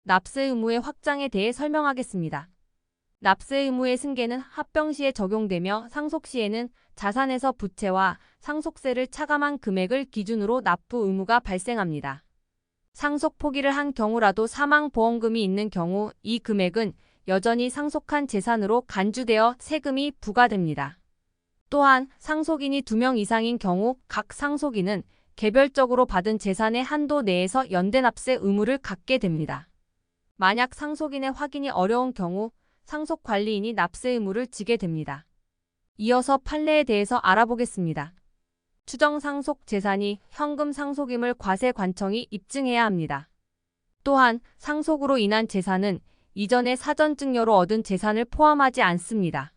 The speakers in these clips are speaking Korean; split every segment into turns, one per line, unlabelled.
납세 의무의 확장에 대해 설명하겠습니다. 납세 의무의 승계는 합병 시에 적용되며 상속 시에는 자산에서 부채와 상속세를 차감한 금액을 기준으로 납부 의무가 발생합니다. 상속 포기를 한 경우라도 사망보험금이 있는 경우 이 금액은 여전히 상속한 재산으로 간주되어 세금이 부과됩니다. 또한 상속인이 2명 이상인 경우 각 상속인은 개별적으로 받은 재산의 한도 내에서 연대납세 의무를 갖게 됩니다. 만약 상속인의 확인이 어려운 경우 상속관리인이 납세 의무를 지게 됩니다. 이어서 판례에 대해서 알아보겠습니다. 추정상속 재산이 현금 상속임을 과세관청이 입증해야 합니다. 또한 상속으로 인한 재산은 이전의 사전증여로 얻은 재산을 포함하지 않습니다.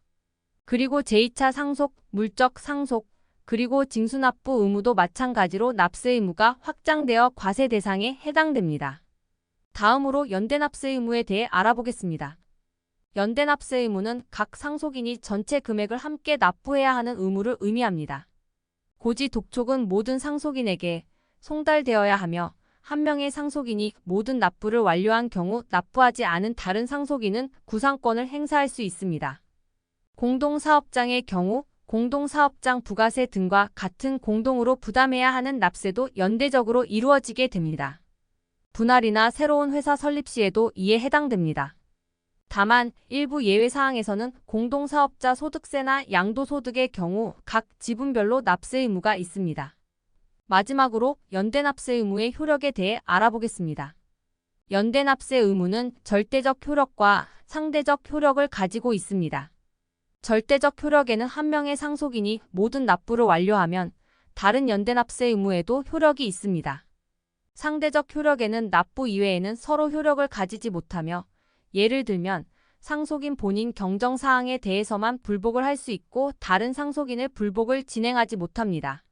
그리고 제2차 상속, 물적 상속, 그리고 징수납부 의무도 마찬가지로 납세 의무가 확장되어 과세 대상에 해당됩니다. 다음으로 연대납세 의무에 대해 알아보겠습니다. 연대납세 의무는 각 상속인이 전체 금액을 함께 납부해야 하는 의무를 의미합니다. 고지 독촉은 모든 상속인에게 송달되어야 하며 한 명의 상속인이 모든 납부를 완료한 경우 납부하지 않은 다른 상속인은 구상권을 행사할 수 있습니다. 공동사업장의 경우 공동사업장 부가세 등과 같은 공동으로 부담해야 하는 납세도 연대적으로 이루어지게 됩니다. 분할이나 새로운 회사 설립 시에도 이에 해당됩니다. 다만 일부 예외사항에서는 공동사업자 소득세나 양도소득의 경우 각 지분별로 납세 의무가 있습니다. 마지막으로 연대납세 의무의 효력에 대해 알아보겠습니다. 연대납세 의무는 절대적 효력과 상대적 효력을 가지고 있습니다. 절대적 효력에는 한 명의 상속인이 모든 납부를 완료하면 다른 연대납세 의무에도 효력이 있습니다. 상대적 효력에는 납부 이외에는 서로 효력을 가지지 못하며 예를 들면 상속인 본인 경정사항에 대해서만 불복을 할 수 있고 다른 상속인의 불복을 진행하지 못합니다.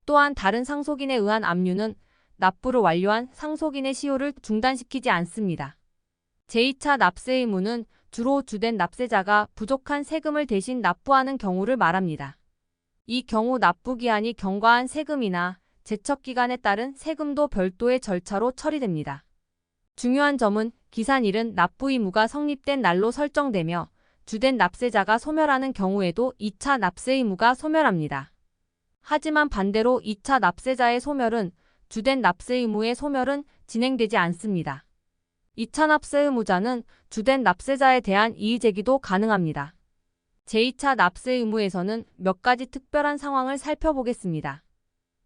또한 다른 상속인에 의한 압류는 납부를 완료한 상속인의 시효를 중단시키지 않습니다. 제2차 납세 의무는 주로 주된 납세자가 부족한 세금을 대신 납부하는 경우를 말합니다. 이 경우 납부기한이 경과한 세금이나 제척기간에 따른 세금도 별도의 절차로 처리됩니다. 중요한 점은 기산일은 납부 의무가 성립된 날로 설정되며 주된 납세자가 소멸하는 경우에도 2차 납세 의무가 소멸합니다. 하지만 반대로 2차 납세자의 소멸은 주된 납세 의무의 소멸은 진행되지 않습니다. 2차 납세 의무자는 주된 납세자에 대한 이의제기도 가능합니다. 제2차 납세 의무에서는 몇 가지 특별한 상황을 살펴보겠습니다.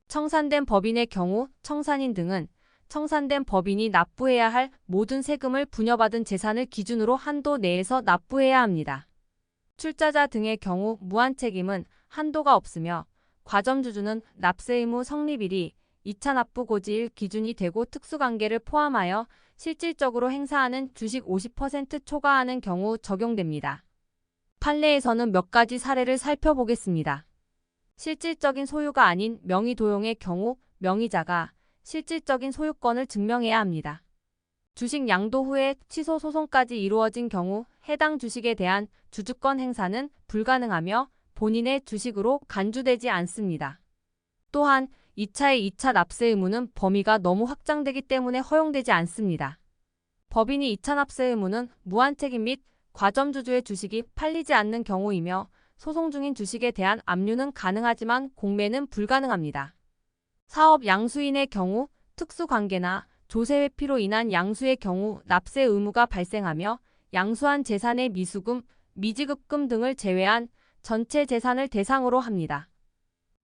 청산된 법인의 경우 청산인 등은 청산된 법인이 납부해야 할 모든 세금을 부여받은 재산을 기준으로 한도 내에서 납부해야 합니다. 출자자 등의 경우 무한책임은 한도가 없으며 과점주주는 납세 의무 성립일이 2차 납부 고지일 기준이 되고 특수관계를 포함하여 실질적으로 행사하는 주식 50% 초과하는 경우 적용됩니다. 판례에서는 몇 가지 사례를 살펴보겠습니다. 실질적인 소유가 아닌 명의 도용의 경우 명의자가 실질적인 소유권을 증명해야 합니다. 주식 양도 후에 취소 소송까지 이루어진 경우 해당 주식에 대한 주주권 행사는 불가능하며 본인의 주식으로 간주되지 않습니다. 또한 2차의 2차 납세 의무는 범위가 너무 확장되기 때문에 허용되지 않습니다. 법인이 2차 납세 의무는 무한책임 및 과점주주의 주식이 팔리지 않는 경우이며 소송 중인 주식에 대한 압류는 가능하지만 공매는 불가능합니다. 사업 양수인의 경우 특수관계나 조세 회피로 인한 양수의 경우 납세 의무가 발생하며 양수한 재산의 미수금, 미지급금 등을 제외한 전체 재산을 대상으로 합니다.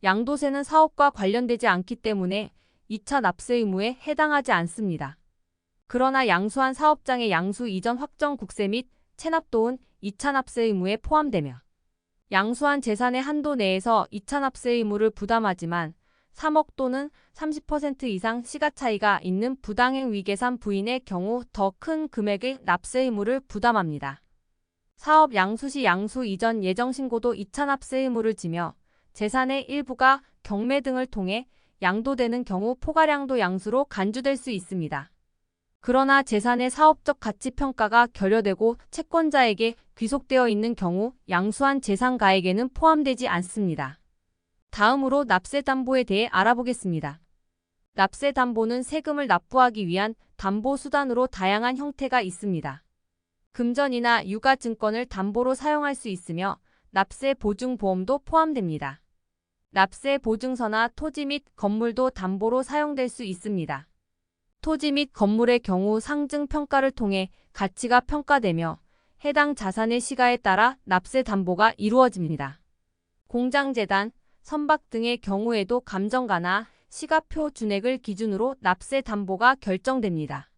양도세는 사업과 관련되지 않기 때문에 2차 납세 의무에 해당하지 않습니다. 그러나 양수한 사업장의 양수 이전 확정 국세 및 체납도은 2차 납세 의무에 포함되며 양수한 재산의 한도 내에서 2차 납세 의무를 부담하지만 3억 또는 30% 이상 시가차이가 있는 부당행 위계산 부인의 경우 더 큰 금액의 납세 의무를 부담합니다. 사업 양수 시 양수 이전 예정신고도 2차 납세 의무를 지며 재산의 일부가 경매 등을 통해 양도되는 경우 포괄양도 양수로 간주될 수 있습니다. 그러나 재산의 사업적 가치 평가가 결여되고 채권자에게 귀속되어 있는 경우 양수한 재산가액에는 포함되지 않습니다. 다음으로 납세담보에 대해 알아보겠습니다. 납세담보는 세금을 납부하기 위한 담보 수단으로 다양한 형태가 있습니다. 금전이나 유가증권을 담보로 사용할 수 있으며 납세 보증 보험도 포함됩니다. 납세 보증서나 토지 및 건물도 담보로 사용될 수 있습니다. 토지 및 건물의 경우 상증 평가를 통해 가치가 평가되며 해당 자산의 시가에 따라 납세 담보가 이루어집니다. 공장재단, 선박 등의 경우에도 감정가나 시가표 준액을 기준으로 납세 담보가 결정됩니다.